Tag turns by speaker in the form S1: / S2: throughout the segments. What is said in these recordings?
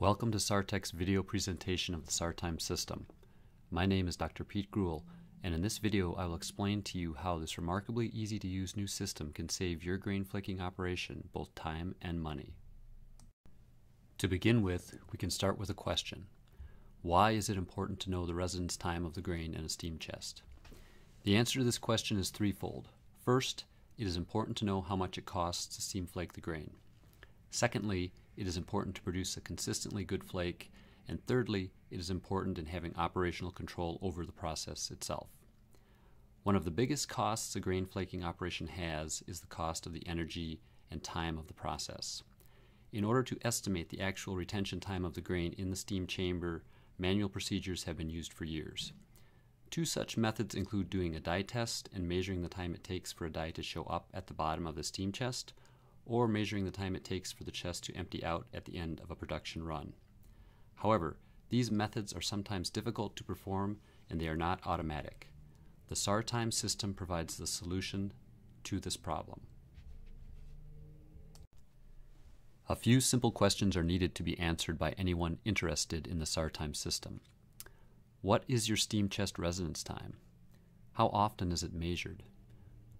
S1: Welcome to SarTec's video presentation of the SarTime system. My name is Dr. Pete Gruhl, and in this video I will explain to you how this remarkably easy to use new system can save your grain flaking operation both time and money. To begin with, we can start with a question. Why is it important to know the residence time of the grain in a steam chest? The answer to this question is threefold. First, it is important to know how much it costs to steam flake the grain. Secondly, it is important to produce a consistently good flake. And thirdly, it is important in having operational control over the process itself. One of the biggest costs a grain flaking operation has is the cost of the energy and time of the process. In order to estimate the actual retention time of the grain in the steam chamber, manual procedures have been used for years. Two such methods include doing a dye test and measuring the time it takes for a dye to show up at the bottom of the steam chest, or measuring the time it takes for the chest to empty out at the end of a production run. However, these methods are sometimes difficult to perform and they are not automatic. The SarTime system provides the solution to this problem. A few simple questions are needed to be answered by anyone interested in the SarTime system. What is your steam chest residence time? How often is it measured?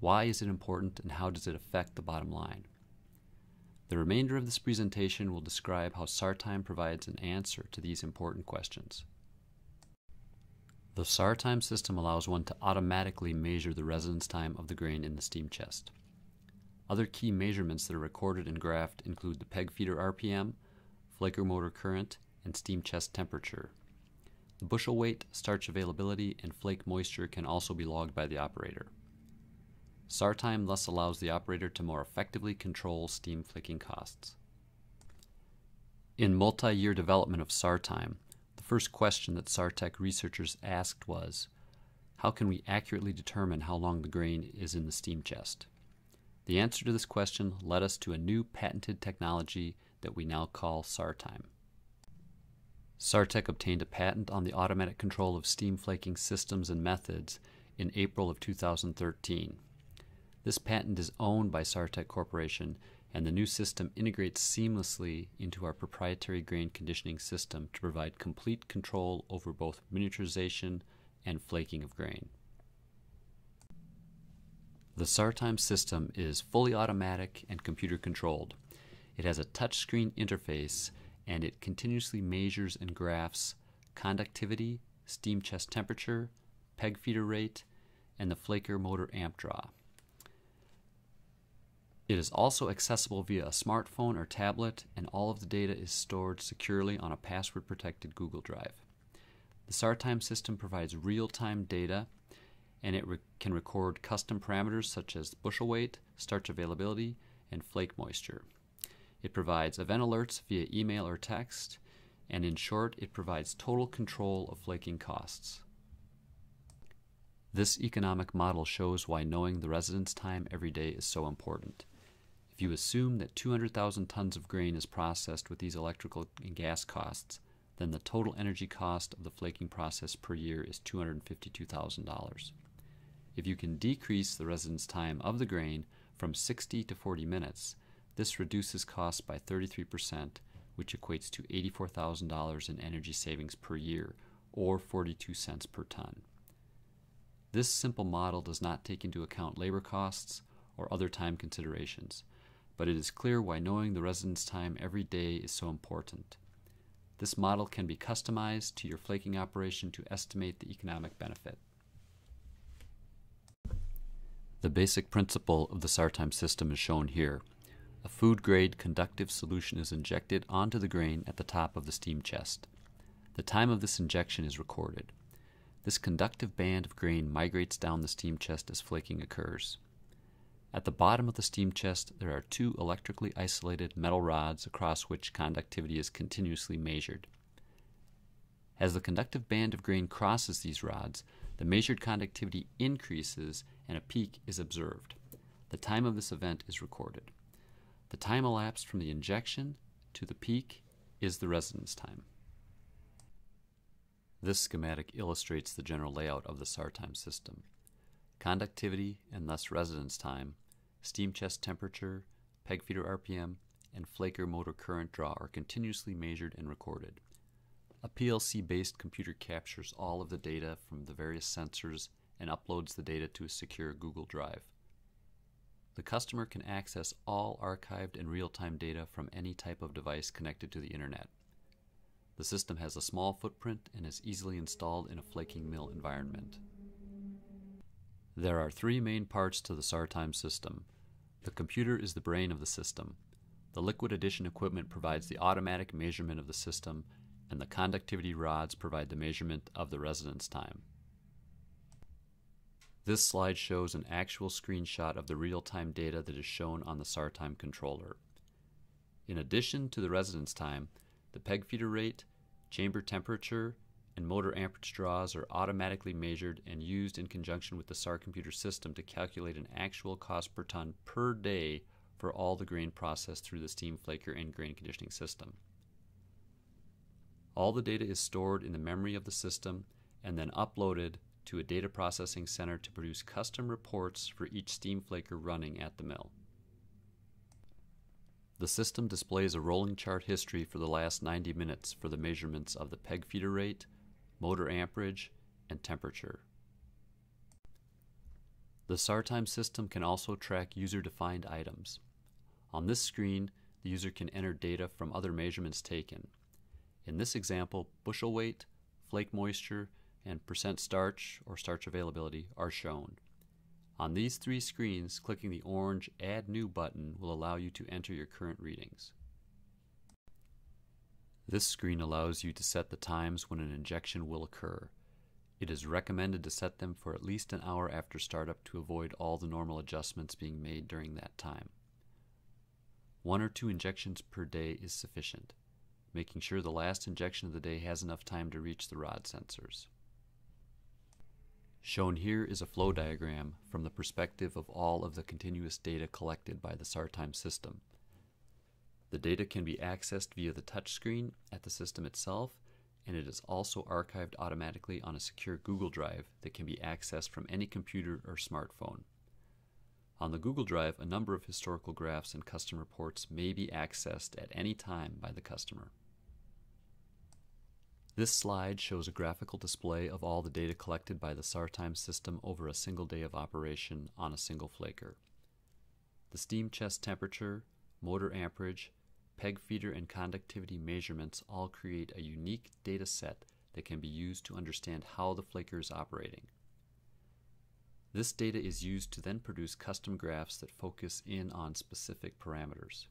S1: Why is it important and how does it affect the bottom line? The remainder of this presentation will describe how SarTime provides an answer to these important questions. The SarTime system allows one to automatically measure the residence time of the grain in the steam chest. Other key measurements that are recorded and graphed include the peg feeder RPM, flaker motor current, and steam chest temperature. The bushel weight, starch availability, and flake moisture can also be logged by the operator. SarTime thus allows the operator to more effectively control steam flaking costs. In multi-year development of SarTime, the first question that SarTec researchers asked was, how can we accurately determine how long the grain is in the steam chest? The answer to this question led us to a new patented technology that we now call SarTime. SarTec obtained a patent on the automatic control of steam flaking systems and methods in April of 2013. This patent is owned by SarTec Corporation, and the new system integrates seamlessly into our proprietary grain conditioning system to provide complete control over both miniaturization and flaking of grain. The SarTime system is fully automatic and computer controlled. It has a touchscreen interface and it continuously measures and graphs conductivity, steam chest temperature, peg feeder rate, and the flaker motor amp draw. It is also accessible via a smartphone or tablet, and all of the data is stored securely on a password-protected Google Drive. The SarTime system provides real-time data, and it can record custom parameters such as bushel weight, starch availability, and flake moisture. It provides event alerts via email or text, and in short, it provides total control of flaking costs. This economic model shows why knowing the residence time every day is so important. If you assume that 200,000 tons of grain is processed with these electrical and gas costs, then the total energy cost of the flaking process per year is $252,000. If you can decrease the residence time of the grain from 60 to 40 minutes, this reduces costs by 33%, which equates to $84,000 in energy savings per year, or 42 cents per ton. This simple model does not take into account labor costs or other time considerations, but it is clear why knowing the residence time every day is so important. This model can be customized to your flaking operation to estimate the economic benefit. The basic principle of the SarTime system is shown here. A food-grade conductive solution is injected onto the grain at the top of the steam chest. The time of this injection is recorded. This conductive band of grain migrates down the steam chest as flaking occurs. At the bottom of the steam chest, there are two electrically isolated metal rods across which conductivity is continuously measured. As the conductive band of grain crosses these rods, the measured conductivity increases and a peak is observed. The time of this event is recorded. The time elapsed from the injection to the peak is the residence time. This schematic illustrates the general layout of the SarTime system. Conductivity and thus residence time, steam chest temperature, peg feeder RPM, and flaker motor current draw are continuously measured and recorded. A PLC-based computer captures all of the data from the various sensors and uploads the data to a secure Google Drive. The customer can access all archived and real-time data from any type of device connected to the internet. The system has a small footprint and is easily installed in a flaking mill environment. There are three main parts to the SarTime system. The computer is the brain of the system. The liquid addition equipment provides the automatic measurement of the system, and the conductivity rods provide the measurement of the residence time. This slide shows an actual screenshot of the real-time data that is shown on the SarTime controller. In addition to the residence time, the peg feeder rate, chamber temperature, and motor amperage draws are automatically measured and used in conjunction with the SAR computer system to calculate an actual cost per ton per day for all the grain processed through the steam flaker and grain conditioning system. All the data is stored in the memory of the system and then uploaded to a data processing center to produce custom reports for each steam flaker running at the mill. The system displays a rolling chart history for the last 90 minutes for the measurements of the peg feeder rate, motor amperage, and temperature. The SarTime system can also track user-defined items. On this screen, the user can enter data from other measurements taken. In this example, bushel weight, flake moisture, and percent starch or starch availability are shown. On these three screens, clicking the orange Add New button will allow you to enter your current readings. This screen allows you to set the times when an injection will occur. It is recommended to set them for at least an hour after startup to avoid all the normal adjustments being made during that time. 1 or 2 injections per day is sufficient, making sure the last injection of the day has enough time to reach the rod sensors. Shown here is a flow diagram from the perspective of all of the continuous data collected by the SarTime system. The data can be accessed via the touchscreen at the system itself, and it is also archived automatically on a secure Google Drive that can be accessed from any computer or smartphone. On the Google Drive, a number of historical graphs and custom reports may be accessed at any time by the customer. This slide shows a graphical display of all the data collected by the SarTime system over a single day of operation on a single flaker. The Steamchest temperature, motor amperage, peg feeder, and conductivity measurements all create a unique data set that can be used to understand how the flaker is operating. This data is used to then produce custom graphs that focus in on specific parameters.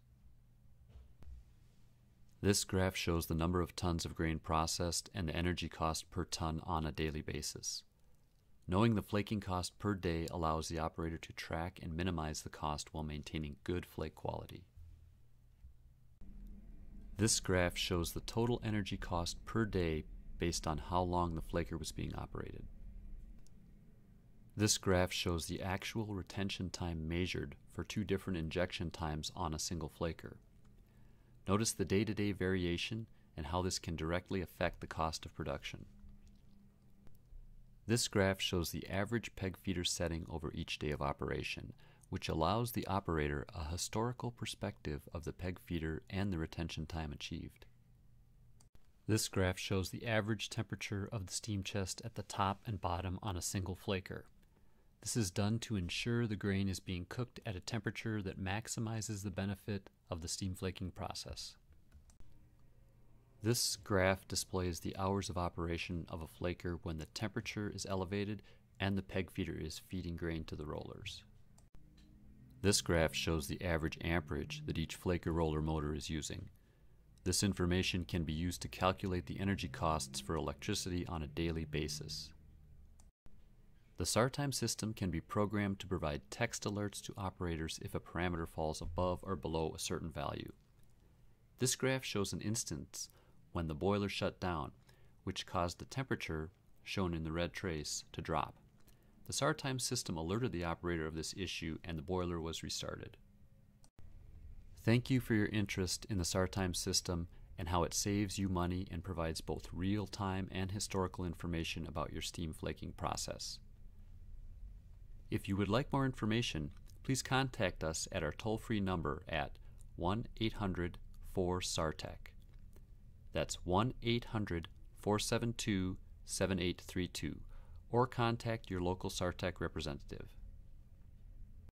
S1: This graph shows the number of tons of grain processed and the energy cost per ton on a daily basis. Knowing the flaking cost per day allows the operator to track and minimize the cost while maintaining good flake quality. This graph shows the total energy cost per day based on how long the flaker was being operated. This graph shows the actual retention time measured for 2 different injection times on a single flaker. Notice the day-to-day variation and how this can directly affect the cost of production. This graph shows the average peg feeder setting over each day of operation, which allows the operator a historical perspective of the peg feeder and the retention time achieved. This graph shows the average temperature of the steam chest at the top and bottom on a single flaker. This is done to ensure the grain is being cooked at a temperature that maximizes the benefit of the steam flaking process. This graph displays the hours of operation of a flaker when the temperature is elevated and the peg feeder is feeding grain to the rollers. This graph shows the average amperage that each flaker roller motor is using. This information can be used to calculate the energy costs for electricity on a daily basis. The SarTime system can be programmed to provide text alerts to operators if a parameter falls above or below a certain value. This graph shows an instance when the boiler shut down, which caused the temperature, shown in the red trace, to drop. The SarTime system alerted the operator of this issue and the boiler was restarted. Thank you for your interest in the SarTime system and how it saves you money and provides both real-time and historical information about your steam flaking process. If you would like more information, please contact us at our toll-free number at 1-800-4SarTec. That's 1-800-472-7832, or contact your local SarTec representative.